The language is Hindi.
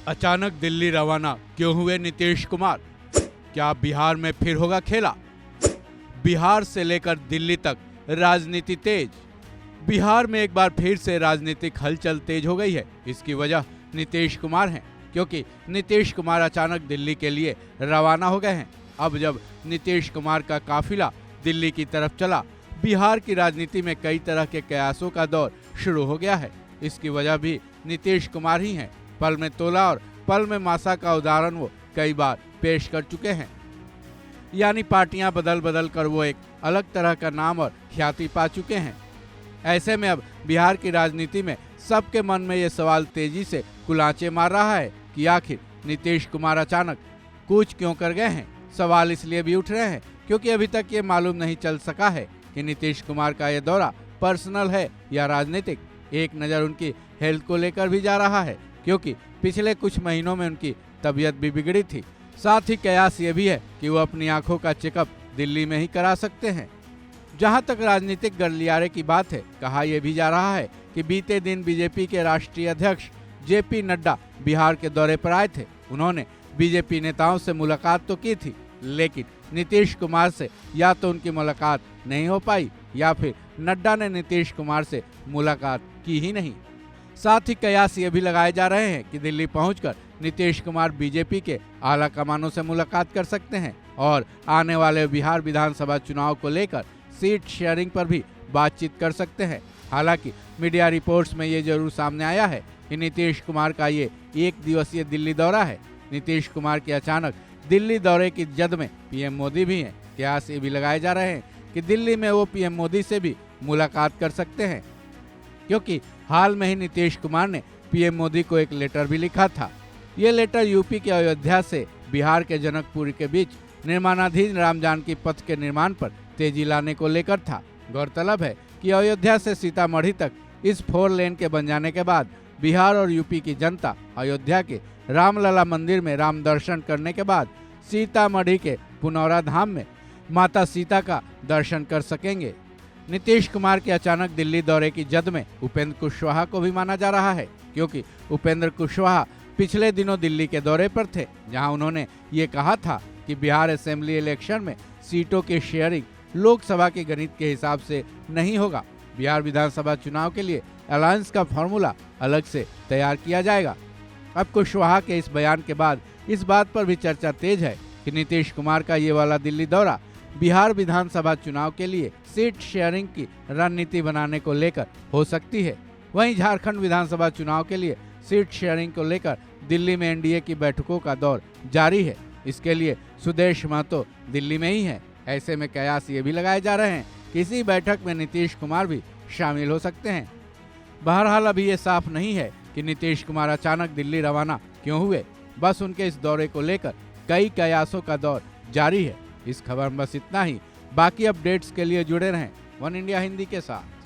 अचानक दिल्ली रवाना क्यों हुए नीतीश कुमार? क्या बिहार में फिर होगा खेला? बिहार से लेकर दिल्ली तक राजनीति तेज। बिहार में एक बार फिर से राजनीतिक हलचल तेज हो गई है। इसकी वजह नीतीश कुमार हैं, क्योंकि नीतीश कुमार अचानक दिल्ली के लिए रवाना हो गए हैं। अब जब नीतीश कुमार का काफिला दिल्ली की तरफ चला, बिहार की राजनीति में कई तरह के कयासों का दौर शुरू हो गया है। इसकी वजह भी नीतीश कुमार ही हैं। पल में तोला और पल में मासा का उदाहरण वो कई बार पेश कर चुके हैं। यानी पार्टियां बदल बदल कर वो एक अलग तरह का नाम और ख्याति पा चुके हैं। ऐसे में अब बिहार की राजनीति में सबके मन में ये सवाल तेजी से कुलांचे मार रहा है कि आखिर नीतीश कुमार अचानक कूच क्यों कर गए हैं। सवाल इसलिए भी उठ रहे हैं क्योंकि अभी तक ये मालूम नहीं चल सका है कि नीतीश कुमार का ये दौरा पर्सनल है या राजनीतिक। एक नज़र उनकी हेल्थ को लेकर भी जा रहा है, क्योंकि पिछले कुछ महीनों में उनकी तबीयत भी बिगड़ी थी। साथ ही कयास ये भी है कि वो अपनी आंखों का चेकअप दिल्ली में ही करा सकते हैं। जहां तक राजनीतिक गलियारे की बात है, कहा यह भी जा रहा है कि बीते दिन बीजेपी के राष्ट्रीय अध्यक्ष जेपी नड्डा बिहार के दौरे पर आए थे। उन्होंने बीजेपी नेताओं से मुलाकात तो की थी, लेकिन नीतीश कुमार से या तो उनकी मुलाकात नहीं हो पाई या फिर नड्डा ने नीतीश कुमार से मुलाकात की ही नहीं। साथ ही कयास ये भी लगाए जा रहे हैं कि दिल्ली पहुंचकर नीतीश कुमार बीजेपी के आला कमानों से मुलाकात कर सकते हैं और आने वाले बिहार विधानसभा चुनाव को लेकर सीट शेयरिंग पर भी बातचीत कर सकते हैं। हालांकि मीडिया रिपोर्ट्स में ये जरूर सामने आया है कि नीतीश कुमार का ये एक दिवसीय दिल्ली दौरा है। नीतीश कुमार के अचानक दिल्ली दौरे की जद में पीएम मोदी भी हैं। कयास ये भी लगाए जा रहे हैं कि दिल्ली में वो पीएम मोदी से भी मुलाकात कर सकते हैं, क्योंकि हाल में ही नीतीश कुमार ने पीएम मोदी को एक लेटर भी लिखा था। ये लेटर यूपी के अयोध्या से बिहार के जनकपुर के बीच निर्माणाधीन राम जानकी पथ के निर्माण पर तेजी लाने को लेकर था। गौरतलब है कि अयोध्या से सीतामढ़ी तक इस 4 लेन के बन जाने के बाद बिहार और यूपी की जनता अयोध्या के रामलला मंदिर में राम दर्शन करने के बाद सीतामढ़ी के पुनौरा धाम में माता सीता का दर्शन कर सकेंगे। नीतीश कुमार के अचानक दिल्ली दौरे की जद में उपेंद्र कुशवाहा को भी माना जा रहा है, क्योंकि उपेंद्र कुशवाहा पिछले दिनों दिल्ली के दौरे पर थे, जहां उन्होंने ये कहा था कि बिहार असेंबली इलेक्शन में सीटों की शेयरिंग लोकसभा के गणित के हिसाब से नहीं होगा। बिहार विधानसभा चुनाव के लिए अलायंस का फॉर्मूला अलग से तैयार किया जाएगा। अब कुशवाहा के इस बयान के बाद इस बात पर भी चर्चा तेज है कि नीतीश कुमार का ये वाला दिल्ली दौरा बिहार विधानसभा चुनाव के लिए सीट शेयरिंग की रणनीति बनाने को लेकर हो सकती है। वहीं झारखंड विधानसभा चुनाव के लिए सीट शेयरिंग को लेकर दिल्ली में एनडीए की बैठकों का दौर जारी है। इसके लिए सुदेश महतो दिल्ली में ही है। ऐसे में कयास ये भी लगाए जा रहे हैं कि इसी बैठक में नीतीश कुमार भी शामिल हो सकते हैं। बहरहाल अभी ये साफ नहीं है कि नीतीश कुमार अचानक दिल्ली रवाना क्यों हुए। बस उनके इस दौरे को लेकर कई कयासों का दौर जारी है। इस खबर में बस इतना ही। बाकी अपडेट्स के लिए जुड़े रहें वन इंडिया हिंदी के साथ।